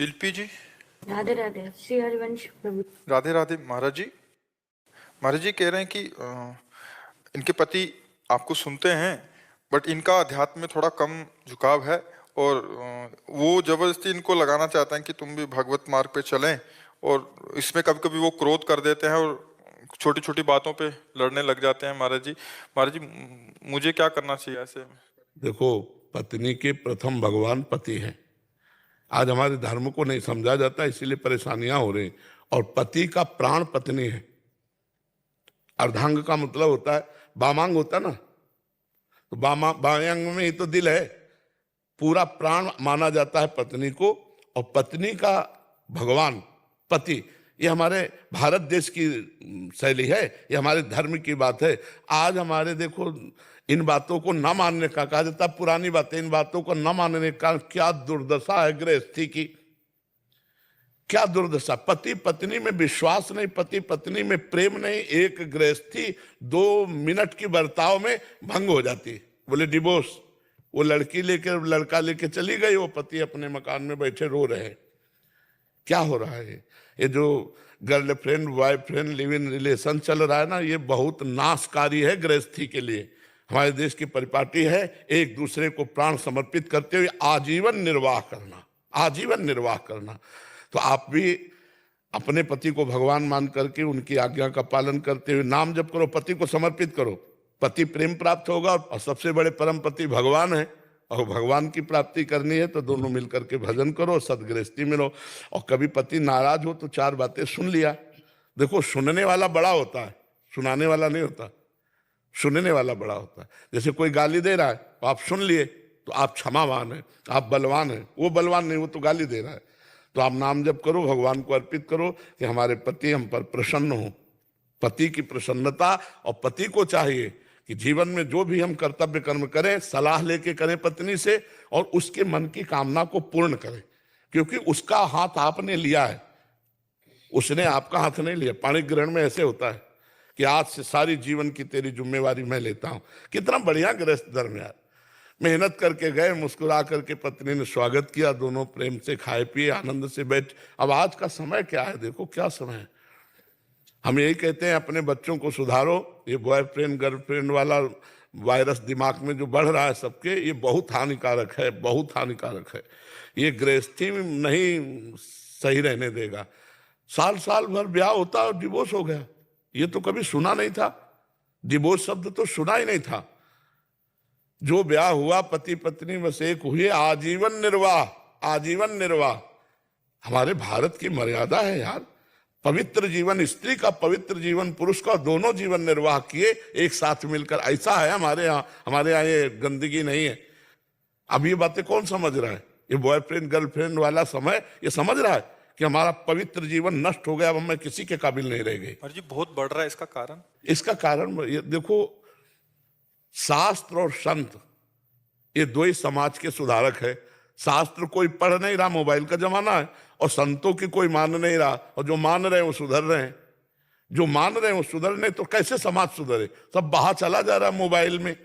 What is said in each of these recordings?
शिल्पी जी। राधे राधे। श्री हरिवंश प्रभु। राधे राधे महाराज जी। महाराज जी कह रहे हैं कि इनके पति आपको सुनते हैं, बट इनका अध्यात्म में थोड़ा कम झुकाव है, और वो जबरदस्ती इनको लगाना चाहते हैं कि तुम भी भगवत मार्ग पे चलें, और इसमें कभी कभी वो क्रोध कर देते हैं और छोटी छोटी बातों पे लड़ने लग जाते हैं। महाराज जी मुझे क्या करना चाहिए ऐसे में? देखो, पत्नी के प्रथम भगवान पति हैं। आज हमारे धर्म को नहीं समझा जाता, इसीलिए परेशानियां हो रही। और पति का प्राण पत्नी है। अर्धांग का मतलब होता है, वामांग होता है ना, तो बाएं अंग में ही तो दिल है। पूरा प्राण माना जाता है पत्नी को, और पत्नी का भगवान पति, ये हमारे भारत देश की शैली है, ये हमारे धर्म की बात है। आज हमारे देखो, इन बातों को न मानने का, कहा जाता है पुरानी बातें, इन बातों को न मानने का क्या दुर्दशा है गृहस्थी की, क्या दुर्दशा। पति पत्नी में विश्वास नहीं, पति पत्नी में प्रेम नहीं, एक गृहस्थी 2 मिनट की बर्ताव में भंग हो जाती। बोले डिवोर्स, वो लड़की लेकर लड़का लेके चली गई, वो पति अपने मकान में बैठे रो रहे हैं। क्या हो रहा है? ये जो girlfriend boyfriend live in relation चल रहा है ना, ये बहुत नाशकारी है गृहस्थी के लिए। हमारे देश की परिपाटी है एक दूसरे को प्राण समर्पित करते हुए आजीवन निर्वाह करना, आजीवन निर्वाह करना। तो आप भी अपने पति को भगवान मान करके उनकी आज्ञा का पालन करते हुए नाम जप करो, पति को समर्पित करो, पति प्रेम प्राप्त होगा। और सबसे बड़े परम पति भगवान है, और भगवान की प्राप्ति करनी है तो दोनों मिलकर के भजन करो, सदगृहस्थी में रहो। और कभी पति नाराज हो तो 4 बातें सुन लिया। देखो, सुनने वाला बड़ा होता है, सुनाने वाला नहीं होता। सुनने वाला बड़ा होता है। जैसे कोई गाली दे रहा है तो आप सुन लिए तो आप क्षमावान है, आप बलवान है। वो बलवान नहीं, वो तो गाली दे रहा है। तो आप नाम जप करो, भगवान को अर्पित करो कि हमारे पति हम पर प्रसन्न हो। पति की प्रसन्नता, और पति को चाहिए कि जीवन में जो भी हम कर्तव्य कर्म करें, सलाह लेके करें पत्नी से, और उसके मन की कामना को पूर्ण करें, क्योंकि उसका हाथ आपने लिया है, उसने आपका हाथ नहीं लिया। पाणी ग्रहण में ऐसे होता है कि आज से सारी जीवन की तेरी जिम्मेवारी मैं लेता हूं। कितना बढ़िया गृहस्थ धर्म यार। मेहनत करके गए, मुस्कुरा करके पत्नी ने स्वागत किया, दोनों प्रेम से खाए पिए, आनंद से बैठ। अब आज का समय क्या है, देखो क्या समय है। हम यही कहते हैं अपने बच्चों को सुधारो। ये बॉयफ्रेंड गर्लफ्रेंड वाला वायरस दिमाग में जो बढ़ रहा है सबके, ये बहुत हानिकारक है, बहुत हानिकारक है। ये गृहस्थी में नहीं सही रहने देगा। साल साल भर ब्याह होता और डिवोर्स हो गया, ये तो कभी सुना नहीं था। डिवोर्स शब्द तो सुना ही नहीं था। जो ब्याह हुआ, पति पत्नी बस एक हुए, आजीवन निर्वाह, आजीवन निर्वाह। हमारे भारत की मर्यादा है यार। पवित्र जीवन स्त्री का, पवित्र जीवन पुरुष का, दोनों जीवन निर्वाह किए एक साथ मिलकर। ऐसा है हमारे यहाँ। हमारे यहाँ ये गंदगी नहीं है। अब ये बातें कौन समझ रहा है? ये बॉयफ्रेंड गर्लफ्रेंड वाला समय ये समझ रहा है कि हमारा पवित्र जीवन नष्ट हो गया, अब मैं किसी के काबिल नहीं रह गई। जी बहुत बढ़ रहा है, इसका कारण? इसका कारण ये देखो, शास्त्र और संत ये 2 ही समाज के सुधारक है। शास्त्र कोई पढ़ नहीं रहा, मोबाइल का जमाना है, और संतों की कोई मान नहीं रहा, और जो मान रहे हैं वो सुधर रहे हैं। जो मान रहे हैं वो सुधर नहीं, तो कैसे समाज सुधरे? सब बाहर चला जा रहा है मोबाइल में।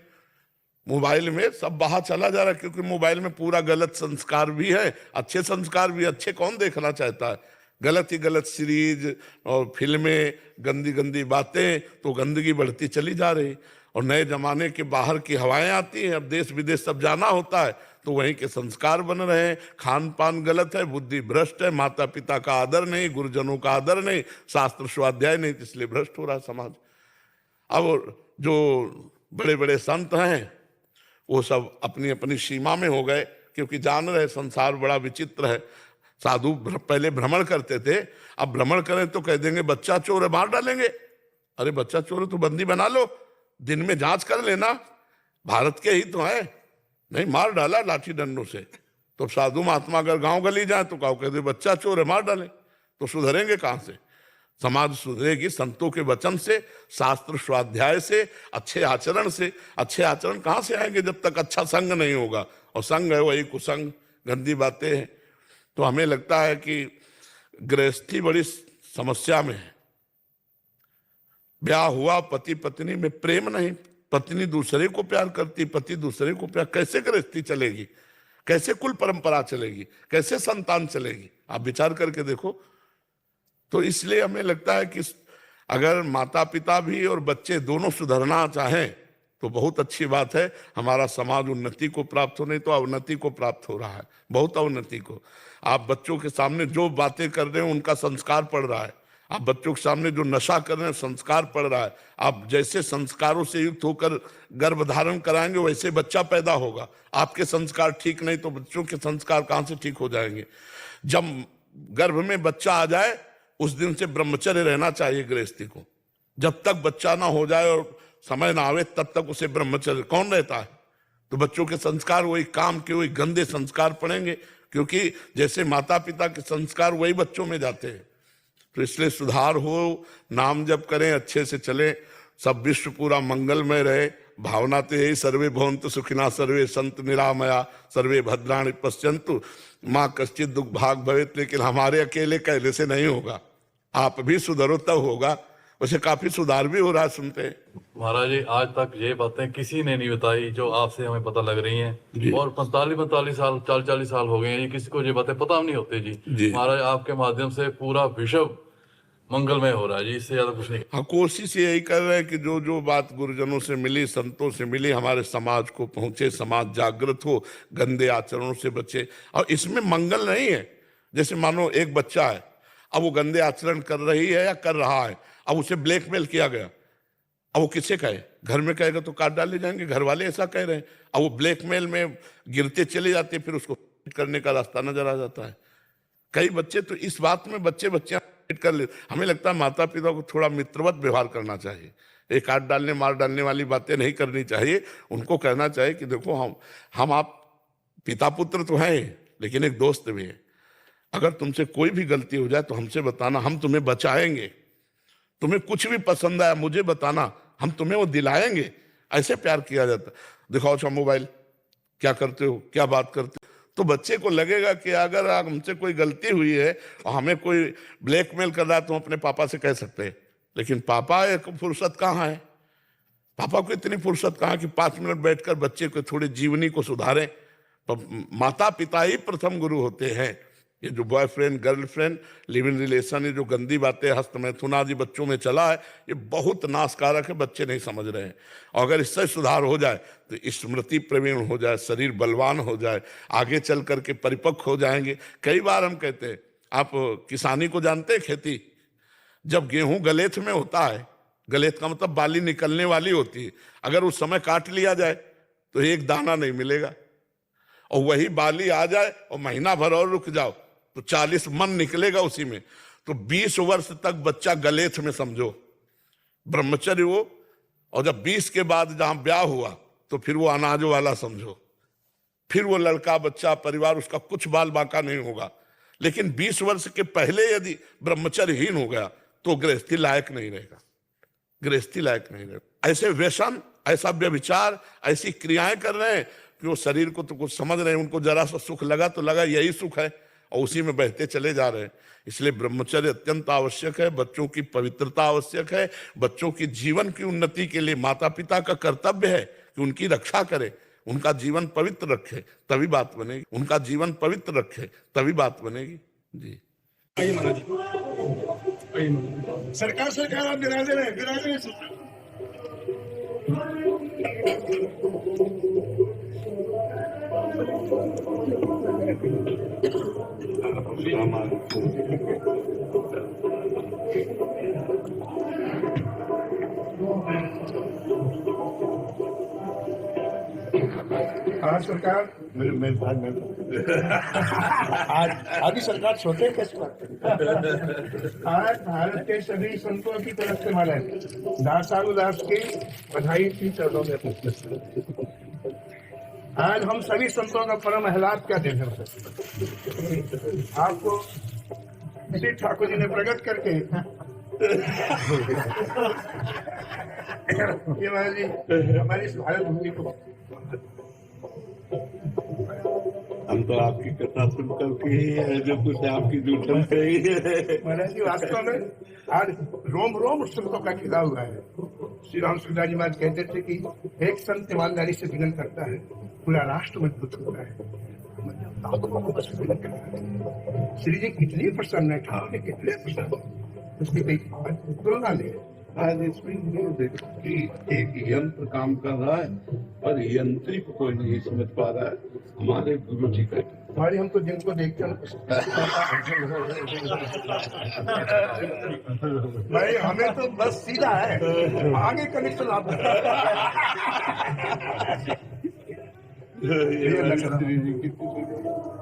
मोबाइल में सब बाहर चला जा रहा है, क्योंकि मोबाइल में पूरा गलत संस्कार भी है, अच्छे संस्कार भी। अच्छे कौन देखना चाहता है? गलत ही गलत सीरीज और फिल्में, गंदी गंदी बातें, तो गंदगी बढ़ती चली जा रही। और नए जमाने के बाहर की हवाएं आती हैं। अब देश विदेश सब जाना होता है, तो वहीं के संस्कार बन रहे हैं। खान पान गलत है, बुद्धि भ्रष्ट है, माता पिता का आदर नहीं, गुरुजनों का आदर नहीं, शास्त्र स्वाध्याय नहीं, इसलिए भ्रष्ट हो रहा समाज। अब जो बड़े बड़े संत हैं वो सब अपनी अपनी सीमा में हो गए, क्योंकि जान रहे संसार बड़ा विचित्र है। साधु पहले भ्रमण करते थे, अब भ्रमण करें तो कह देंगे बच्चा चोर है, मार डालेंगे। अरे बच्चा चोर है तो बंदी बना लो, दिन में जांच कर लेना, भारत के ही तो है। नहीं, मार डाला लाठी डंडों से। तो साधु महात्मा अगर गांव गली जाए तो कहो कहते बच्चा चोर है, मार डालें। तो सुधरेंगे कहां से? समाज सुधरेगी संतों के वचन से, शास्त्र स्वाध्याय से, अच्छे आचरण से। अच्छे आचरण कहां से आएंगे जब तक अच्छा संग नहीं होगा? और संग है वही कुसंग, गंदी बातें हैं। तो हमें लगता है कि गृहस्थी बड़ी समस्या में है। ब्याह हुआ, पति पत्नी में प्रेम नहीं, पत्नी दूसरे को प्यार करती, पति दूसरे को प्यार, कैसे गृहस्थी चलेगी? कैसे कुल परंपरा चलेगी, कैसे संतान चलेगी? आप विचार करके देखो। तो इसलिए हमें लगता है कि अगर माता पिता भी और बच्चे दोनों सुधरना चाहें तो बहुत अच्छी बात है। हमारा समाज उन्नति को प्राप्त हो, नहीं तो अवनति को प्राप्त हो रहा है, बहुत अवनति को। आप बच्चों के सामने जो बातें कर रहे हैं उनका संस्कार पड़ रहा है। आप बच्चों के सामने जो नशा कर रहे हैं संस्कार पड़ रहा है। आप जैसे संस्कारों से युक्त होकर गर्भ धारण कराएंगे वैसे बच्चा पैदा होगा। आपके संस्कार ठीक नहीं तो बच्चों के संस्कार कहां से ठीक हो जाएंगे? जब गर्भ में बच्चा आ जाए उस दिन से ब्रह्मचर्य रहना चाहिए गृहस्थी को। जब तक बच्चा ना हो जाए और समय ना आवे तब तक उसे ब्रह्मचर्य कौन रहता है? तो बच्चों के संस्कार वही काम के वही गंदे संस्कार पड़ेंगे, क्योंकि जैसे माता पिता के संस्कार वही बच्चों में जाते हैं। तो इसलिए सुधार हो, नाम जप करें, अच्छे से चले, सब विश्व पूरा मंगलमय रहे। भावना तो यही, सर्वे भवन्तु सुखिनः सर्वे सन्तु निरामया सर्वे भद्राणि पश्यन्तु माँ कश्चित् दुख भाग भवेत्। लेकिन हमारे अकेले कहने से नहीं होगा, आप भी सुधरो तब होगा। वैसे काफी सुधार भी हो रहा है, सुनते हैं। महाराज जी, आज तक ये बातें किसी ने नहीं बताई जो आपसे हमें पता लग रही हैं। और 45 साल 40 साल हो गए हैं, ये किसी को ये बातें पता नहीं होती जी। महाराज आपके माध्यम से पूरा विश्व मंगलमय हो रहा है जी, इससे ज्यादा कुछ नहीं। हाँ, कोशिश यही कर रहे हैं कि जो जो बात गुरुजनों से मिली, संतों से मिली, हमारे समाज को पहुंचे, समाज जागृत हो, गंदे आचरणों से बचे। और इसमें मंगल नहीं है। जैसे मानो एक बच्चा है, अब वो गंदे आचरण कर रही है या कर रहा है, अब उसे ब्लैकमेल किया गया, अब वो किसे कहे? घर में कहेगा तो काट डाले जाएंगे, घर वाले ऐसा कह रहे हैं। अब वो ब्लैकमेल में गिरते चले जाते, फिर उसको करने का रास्ता नजर आ जाता है। कई बच्चे तो इस बात में बच्चियां कर ले। हमें लगता है माता पिता को थोड़ा मित्रवत व्यवहार करना चाहिए। एक काट डालने मार डालने वाली बातें नहीं करनी चाहिए। उनको कहना चाहिए कि देखो हम आप पिता पुत्र तो हैं, लेकिन एक दोस्त भी है। अगर तुमसे कोई भी गलती हो जाए तो हमसे बताना, हम तुम्हें बचाएंगे। तुम्हें कुछ भी पसंद आया मुझे बताना, हम तुम्हें वो दिलाएंगे। ऐसे प्यार किया जाता। दिखाओ अच्छा मोबाइल, क्या करते हो, क्या बात करते हो? तो बच्चे को लगेगा कि अगर हमसे कोई गलती हुई है और हमें कोई ब्लैकमेल कर रहा है तो हम अपने पापा से कह सकते हैं। लेकिन पापा एक फुर्सत कहाँ है? पापा को इतनी फुर्सत कहाँ कि 5 मिनट बैठकर बच्चे को थोड़ी जीवनी को सुधारें। माता पिता ही प्रथम गुरु होते हैं। ये जो boyfriend girlfriend live in relation, ये जो गंदी बातें हस्त मैथुन आदि बच्चों में चला है, ये बहुत नाशकारक है। बच्चे नहीं समझ रहे हैं। और अगर इससे सुधार हो जाए तो स्मृति प्रवीण हो जाए, शरीर बलवान हो जाए, आगे चल करके परिपक्व हो जाएंगे। कई बार हम कहते हैं, आप किसानी को जानते हैं, खेती, जब गेहूं गलेथ में होता है, गलेथ का मतलब बाली निकलने वाली होती है, अगर उस समय काट लिया जाए तो एक दाना नहीं मिलेगा। और वही बाली आ जाए और महीना भर और रुक जाओ तो 40 मन निकलेगा उसी में। तो 20 वर्ष तक बच्चा गलेथ में समझो, ब्रह्मचर्य वो। और जब 20 के बाद जहां ब्याह हुआ तो फिर वो अनाज वाला समझो। फिर वो लड़का बच्चा परिवार उसका कुछ बाल बाका नहीं होगा। लेकिन 20 वर्ष के पहले यदि ब्रह्मचर्यहीन हो गया तो गृहस्थी लायक नहीं रहेगा, गृहस्थी लायक नहीं रहेगा। ऐसे व्यसन, ऐसा व्यभिचार, ऐसी क्रियाएं कर रहे हैं कि वो शरीर को तो कुछ समझ रहे हैं। उनको जरा सा सुख लगा तो लगा यही सुख है, और उसी में बहते चले जा रहे हैं। इसलिए ब्रह्मचर्य अत्यंत आवश्यक है। बच्चों की पवित्रता आवश्यक है। बच्चों की जीवन की उन्नति के लिए माता पिता का कर्तव्य है कि उनकी रक्षा करे, उनका जीवन पवित्र रखे, तभी बात बनेगी। उनका जीवन पवित्र रखे तभी बात बनेगी। जी सरकार आप बिराजे रहे आज सरकार आज सरकार छोटे कैसे बात करें। आज भारत के सभी संतों की तरफ से हमारे दासानुदास की बधाई की चरणों में। आज हम सभी संतों का परम आह्लाद क्या देने वाले आपको श्री ठाकुर जी ने प्रकट करके ये हमारी इस भारत भूमि को हम तो आपकी कथा सुन करके ही है जो कुछ आपकी जूठन से ही है। महाराज जी वास्तव में आज रोम रोम संतों का खिला हुआ है। श्री राम सुखदास जी महाराज कहते थे कि एक संत ईमानदारी से विनय करता है, पूरा राष्ट्र मजबूत होता है। आपको बहुत अच्छी लगे। श्री जी कितने प्रसन्न है, ठाकुर कितने प्रसन्न, उसकी कोई तुलना नहीं है। आज इसमें ये देखो कि एक यंत्र काम कर रहा है पर यंत्रिक कोई नहीं समझ पा रहा है, हमारे गुरु जी का। हमारी हमको जिनको देखते हैं भाई हमें तो बस सीधा है, आगे कनेक्शन आप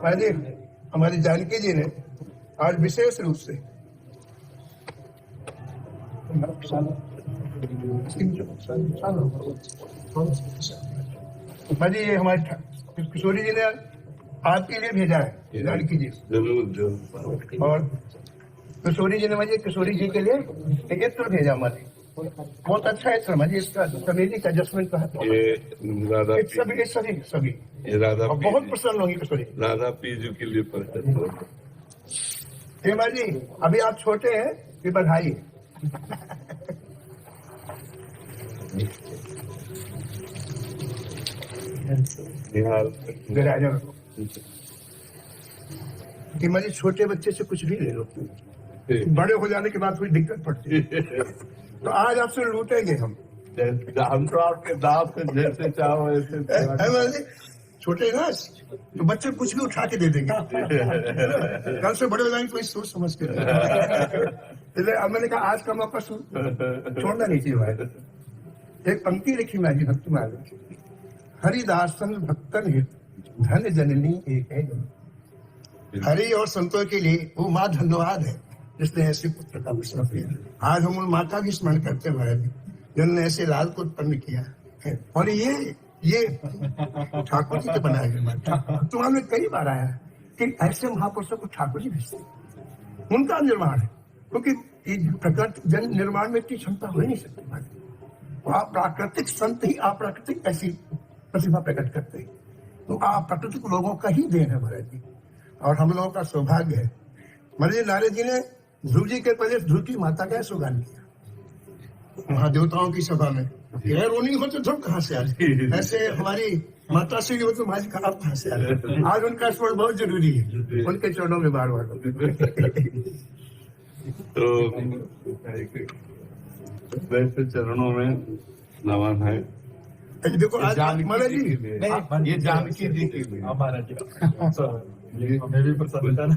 पहले हमारी जानकी जी ने आज विशेष रूप से भाजी ये हमारे किशोरी जी ने आपके लिए भेजा है, जानकी जी। जरूर जरूर। और किशोरी जी ने मुझे किशोरी जी के लिए एक इत्र भेजा हमारे, बहुत अच्छा इत्र मुझे, इसका कमेटी का एडजस्टमेंट का है। ये राधा सभी ये राधा और बहुत प्रसन्न होगी किशोरी। राधा पीजू के लिए प्रकट। हेमा जी अभी आप छोटे हैं, ये बधाई है। हेमा जी छोटे बच्चे से कुछ भी ले लो, बड़े हो जाने के बाद कोई दिक्कत पड़ती है। तो आज आपसे लूटेंगे हम तो आपके दाव से जैसे चाहो वैसे। हेमा जी छोटे ना तो बच्चे कुछ भी उठा के दे देंगे, कल से बड़े हो जाएंगे कोई सोच समझ के। इसलिए अब मैंने कहा आज का मौका छोड़ना नहीं चाहिए भाई। एक पंक्ति लिखी मैं जी भक्ति मार्ग की, हरिदासन भक्तन हित धन जननी एक है। हरि और संतों के लिए वो माँ धन्यवाद है जिसने ऐसे पुत्र का विश्वास किया। आज हम उन माँ का भी स्मरण करते हुए जिन्होंने ऐसे लाल को उत्पन्न किया है। और ये ठाकुर जी के बनाए गए। तुम्हारे में कई बार आया है कि ऐसे महापुरुषों को ठाकुर जी भेजते, उनका निर्माण है, क्योंकि प्रकृति जन निर्माण में इतनी क्षमता हो ही नहीं सकती भाई। आप प्राकृतिक संत ही अप्राकृतिक ऐसी प्रतिभा प्रकट करते हैं, तो आप प्राकृतिक लोगों का ही देन है महाराज जी, और हम लोगों का सौभाग्य है। महाराज जी नारद जी ने ध्रुव जी के पहले ध्रुव की माता का सुगान किया महादेवताओं की सभा में। यार वो नहीं हो तो ध्रुव कहाँ से आ जाए, ऐसे हमारी माता से हो तो महाराज का आप कहाँ से आ जाए। आज उनका स्मरण बहुत जरूरी है, उनके चरणों में बार बार। तो वैसे चरणों में नमन है। देखो आज महाराज जी ये जानकी जी के लिए हमें भी प्रसन्नता है।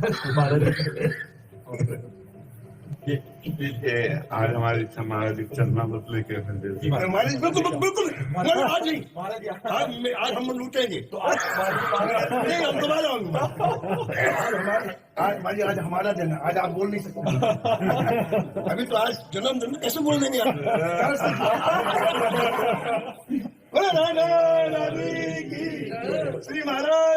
आज हमारी महाराज चंद्रमा बदले के हमारे बिल्कुल आज हम लूटेंगे। तो आज नहीं हम दोबारा आज हमारा दिन है, आज आप बोल नहीं सकते अभी, तो आज जन्मदिन कैसे बोल देंगे आप। श्री महाराज